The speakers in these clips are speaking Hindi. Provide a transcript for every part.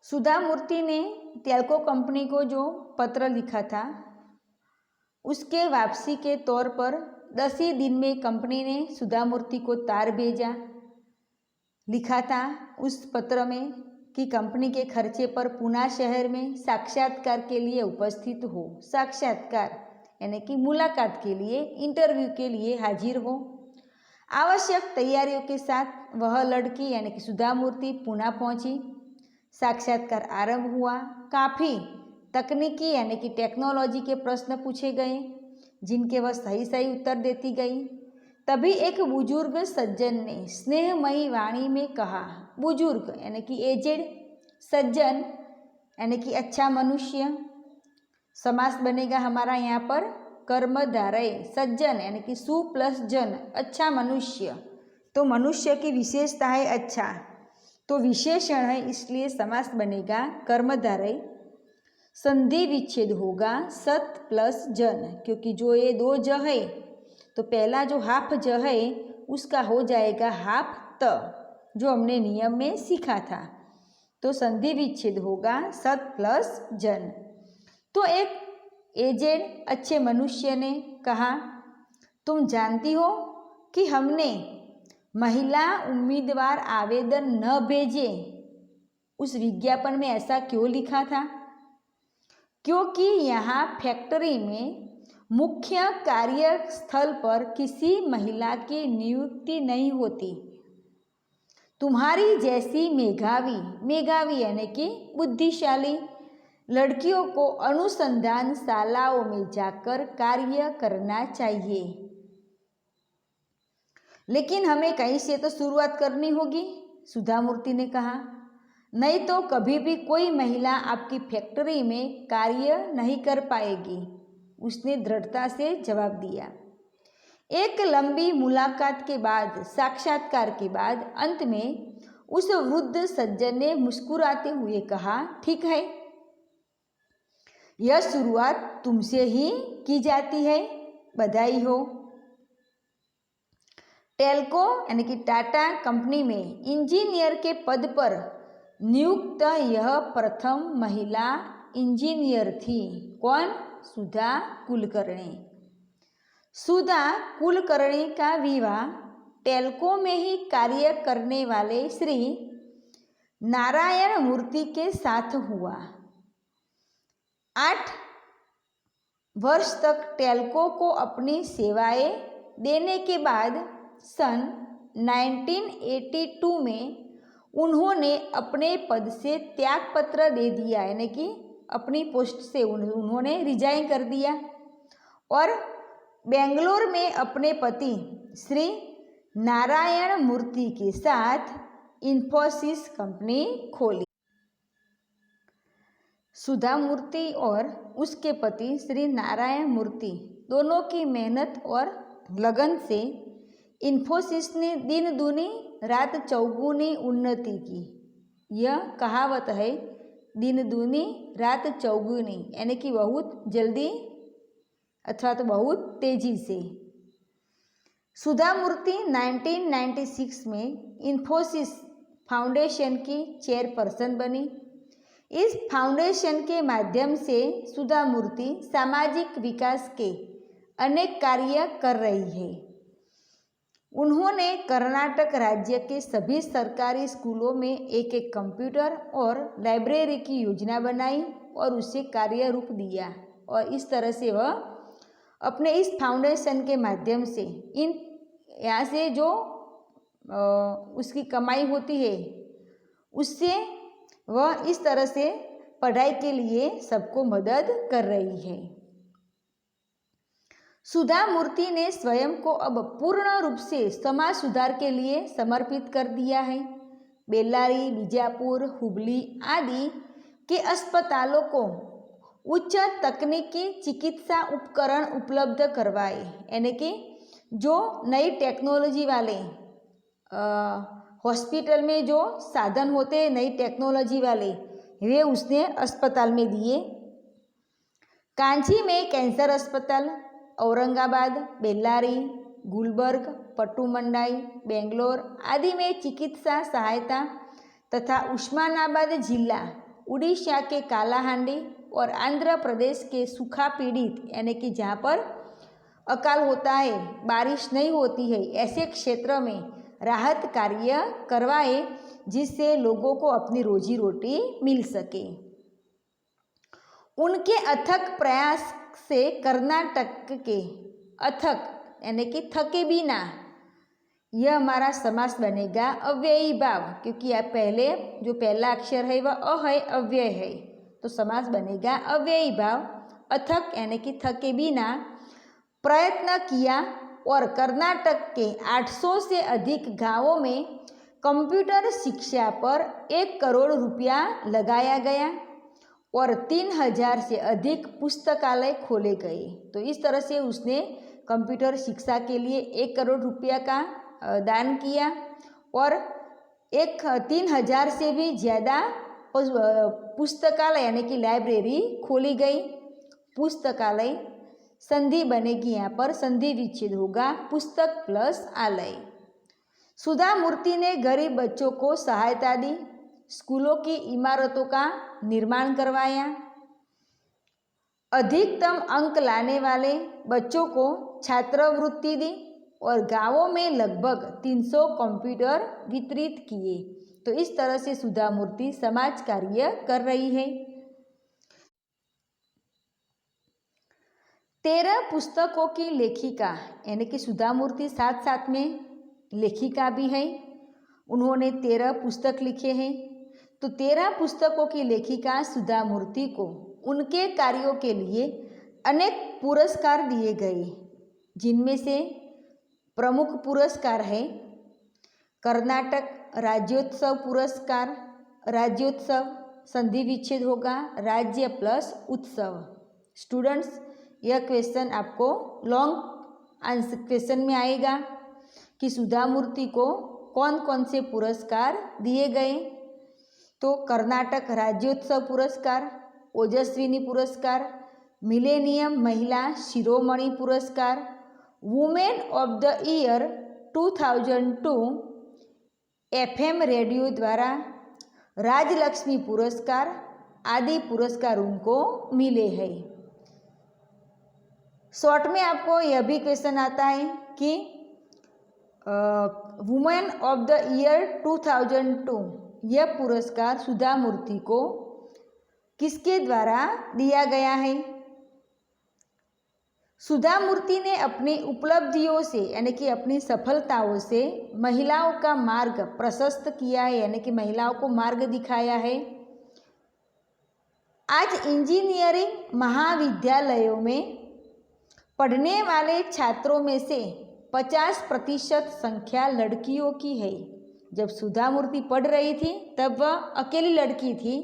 सुधा मूर्ति ने टेल्को कंपनी को जो पत्र लिखा था उसके वापसी के तौर पर 10 ही दिन में कंपनी ने सुधा मूर्ति को तार भेजा। लिखा था उस पत्र में कि कंपनी के खर्चे पर पुणे शहर में साक्षात्कार के लिए उपस्थित हो। साक्षात्कार यानी कि मुलाकात के लिए, इंटरव्यू के लिए हाजिर हो। आवश्यक तैयारियों के साथ वह लड़की यानी कि सुधा मूर्ति पुणे पहुंची। साक्षात्कार आरंभ हुआ। काफ़ी तकनीकी यानी कि टेक्नोलॉजी के प्रश्न पूछे गए जिनके वह सही सही उत्तर देती गई। तभी एक बुजुर्ग सज्जन ने स्नेहमयी वाणी में कहा, बुजुर्ग यानी कि एजेड, सज्जन यानी कि अच्छा मनुष्य, समास बनेगा हमारा यहाँ पर कर्मधारय। सज्जन यानी कि सु प्लस जन, अच्छा मनुष्य, तो मनुष्य की विशेषता है अच्छा, तो विशेषण है इसलिए समास बनेगा कर्मधारय। संधि विच्छेद होगा सत प्लस जन, क्योंकि जो ये दो ज है तो पहला जो हाफ ज है उसका हो जाएगा हाफ त, जो हमने नियम में सीखा था। तो संधि विच्छेद होगा सत प्लस जन। तो एक एजेड अच्छे मनुष्य ने कहा, तुम जानती हो कि हमने महिला उम्मीदवार आवेदन न भेजे उस विज्ञापन में ऐसा क्यों लिखा था? क्योंकि यहाँ फैक्ट्री में मुख्य कार्यस्थल पर किसी महिला की नियुक्ति नहीं होती। तुम्हारी जैसी मेधावी, मेधावी यानी कि बुद्धिशाली लड़कियों को अनुसंधान शालाओं में जाकर कार्य करना चाहिए। लेकिन हमें कहीं से तो शुरुआत करनी होगी, सुधा मूर्ति ने कहा, नहीं तो कभी भी कोई महिला आपकी फैक्ट्री में कार्य नहीं कर पाएगी। उसने दृढ़ता से जवाब दिया। एक लंबी मुलाकात के बाद, साक्षात्कार के बाद अंत में उस वृद्ध सज्जन ने मुस्कुराते हुए कहा, ठीक है, यह शुरुआत तुमसे ही की जाती है, बधाई हो। टेल्को यानी कि टाटा कंपनी में इंजीनियर के पद पर नियुक्त यह प्रथम महिला इंजीनियर थी। कौन? सुधा कुलकर्णी। सुधा कुलकर्णी का विवाह टेल्को में ही कार्य करने वाले श्री नारायण मूर्ति के साथ हुआ। 8 वर्ष तक टेल्को को अपनी सेवाएं देने के बाद सन 1982 में उन्होंने अपने पद से त्यागपत्र दे दिया, यानी कि अपनी पोस्ट से उन्होंने रिजाइन कर दिया और बेंगलोर में अपने पति श्री नारायण मूर्ति के साथ इन्फोसिस कंपनी खोली। सुधा मूर्ति और उसके पति श्री नारायण मूर्ति दोनों की मेहनत और लगन से इन्फोसिस ने दिन दूनी रात चौगुनी उन्नति की। यह कहावत है, दिन दूनी रात चौगुनी, यानी कि बहुत जल्दी अथवा तो बहुत तेजी से। सुधा मूर्ति 1996 में इन्फोसिस फाउंडेशन की चेयरपर्सन बनी। इस फाउंडेशन के माध्यम से सुधा मूर्ति सामाजिक विकास के अनेक कार्य कर रही है। उन्होंने कर्नाटक राज्य के सभी सरकारी स्कूलों में एक एक कंप्यूटर और लाइब्रेरी की योजना बनाई और उसे कार्य रूप दिया और इस तरह से वह अपने इस फाउंडेशन के माध्यम से यहाँ से जो उसकी कमाई होती है उससे वह इस तरह से पढ़ाई के लिए सबको मदद कर रही है। सुधा मूर्ति ने स्वयं को अब पूर्ण रूप से समाज सुधार के लिए समर्पित कर दिया है। बेल्लारी, बीजापुर, हुबली आदि के अस्पतालों को उच्च तकनीकी चिकित्सा उपकरण उपलब्ध करवाए, यानी कि जो नई टेक्नोलॉजी वाले हॉस्पिटल में जो साधन होते हैं नई टेक्नोलॉजी वाले, वे उसने अस्पताल में दिए। कांची में कैंसर अस्पताल, औरंगाबाद, बेल्लारी, गुलबर्ग, पट्टुमंडाई, बेंगलोर आदि में चिकित्सा सहायता तथा उस्मानाबाद जिला उड़ीसा के कालाहांडी और आंध्र प्रदेश के सूखा पीड़ित यानी कि जहाँ पर अकाल होता है, बारिश नहीं होती है, ऐसे क्षेत्र में राहत कार्य करवाए जिससे लोगों को अपनी रोजी रोटी मिल सके। उनके अथक प्रयास से कर्नाटक के अथक यानी कि थके बिना, यह हमारा समास बनेगा अव्ययी भाव, क्योंकि यह पहले जो पहला अक्षर है वह अ है, अव्यय है, तो समास बनेगा अव्ययी भाव। अथक यानी कि थके बिना प्रयत्न किया और कर्नाटक के 800 से अधिक गांवों में कंप्यूटर शिक्षा पर 1 करोड़ रुपया लगाया गया और 3000 से अधिक पुस्तकालय खोले गए। तो इस तरह से उसने कंप्यूटर शिक्षा के लिए 1 करोड़ रुपया का दान किया और 3000 से भी ज़्यादा पुस्तकालय यानी कि लाइब्रेरी खोली गई। पुस्तकालय संधि बनेगी, यहाँ पर संधि विच्छेद होगा, पुस्तक प्लस आलय। सुधा मूर्ति ने गरीब बच्चों को सहायता दी, स्कूलों की इमारतों का निर्माण करवाया, अधिकतम अंक लाने वाले बच्चों को छात्रवृत्ति दी और गांवों में लगभग 300 कंप्यूटर वितरित किए। तो इस तरह से सुधा मूर्ति समाज कार्य कर रही है। 13 पुस्तकों की लेखिका यानी कि सुधा मूर्ति साथ साथ में लेखिका भी है। उन्होंने 13 पुस्तक लिखे हैं। तो 13 पुस्तकों की लेखिका सुधा मूर्ति को उनके कार्यों के लिए अनेक पुरस्कार दिए गए, जिनमें से प्रमुख पुरस्कार है कर्नाटक राज्योत्सव पुरस्कार, राज्योत्सव संधि विच्छेद होगा, राज्य प्लस उत्सव। स्टूडेंट्स, यह क्वेश्चन आपको लॉन्ग आंसर क्वेश्चन में आएगा कि सुधा मूर्ति को कौन कौन से पुरस्कार दिए गए। तो कर्नाटक राज्योत्सव पुरस्कार, ओजस्विनी पुरस्कार, मिलेनियम महिला शिरोमणि पुरस्कार, women of the year 2002 FM radio द्वारा राजलक्ष्मी पुरस्कार आदि पुरस्कार उनको मिले हैं। शॉर्ट में आपको यह भी क्वेश्चन आता है कि वुमेन ऑफ द ईयर 2002 यह पुरस्कार सुधा मूर्ति को किसके द्वारा दिया गया है। सुधा मूर्ति ने अपनी उपलब्धियों से यानी कि अपनी सफलताओं से महिलाओं का मार्ग प्रशस्त किया है, यानी कि महिलाओं को मार्ग दिखाया है। आज इंजीनियरिंग महाविद्यालयों में पढ़ने वाले छात्रों में से 50% संख्या लड़कियों की है। जब सुधा मूर्ति पढ़ रही थी तब वह अकेली लड़की थी,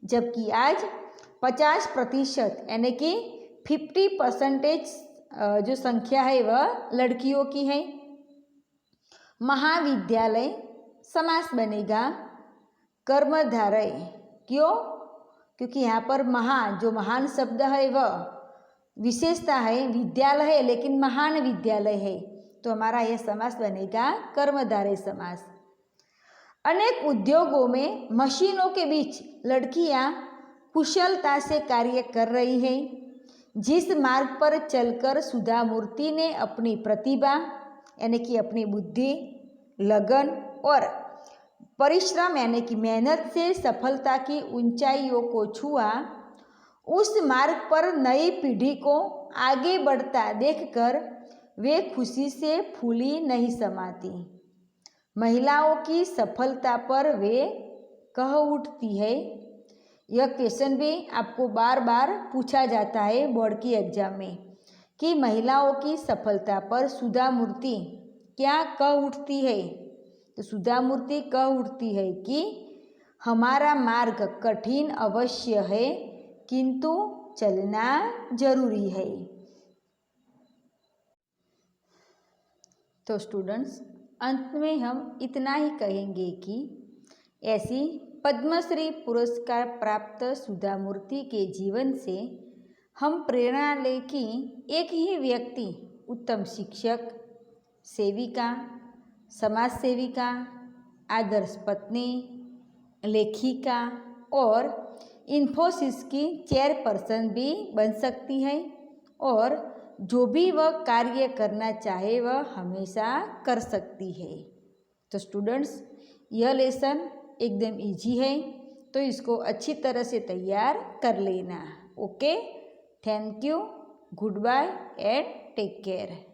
जबकि आज 50% यानी कि 50% जो संख्या है वह लड़कियों की है। महाविद्यालय समास बनेगा कर्मधारय। क्यों? क्योंकि यहाँ पर जो महान शब्द है वह विशेषता है, विद्यालय है लेकिन महान विद्यालय है, तो हमारा यह समास बनेगा कर्मधारय समास। अनेक उद्योगों में मशीनों के बीच लड़कियां कुशलता से कार्य कर रही हैं। जिस मार्ग पर चलकर सुधा मूर्ति ने अपनी प्रतिभा यानी कि अपनी बुद्धि, लगन और परिश्रम यानी कि मेहनत से सफलता की ऊंचाइयों को छुआ, उस मार्ग पर नई पीढ़ी को आगे बढ़ता देखकर वे खुशी से फूली नहीं समाती। महिलाओं की सफलता पर वे कह उठती है। यह क्वेश्चन भी आपको बार बार पूछा जाता है बोर्ड की एग्जाम में कि महिलाओं की सफलता पर सुधा मूर्ति क्या कह उठती है। तो सुधा मूर्ति कह उठती है कि हमारा मार्ग कठिन अवश्य है किंतु चलना जरूरी है। तो स्टूडेंट्स, अंत में हम इतना ही कहेंगे कि ऐसी पद्मश्री पुरस्कार प्राप्त सुधा मूर्ति के जीवन से हम प्रेरणा लें कि एक ही व्यक्ति उत्तम शिक्षक, सेविका, समाज सेविका, आदर्श पत्नी, लेखिका, और इन्फोसिस की चेयरपर्सन भी बन सकती है और जो भी वह कार्य करना चाहे वह हमेशा कर सकती है। तो स्टूडेंट्स, यह लेसन एकदम इजी है, तो इसको अच्छी तरह से तैयार कर लेना। Okay, thank you, goodbye and take care.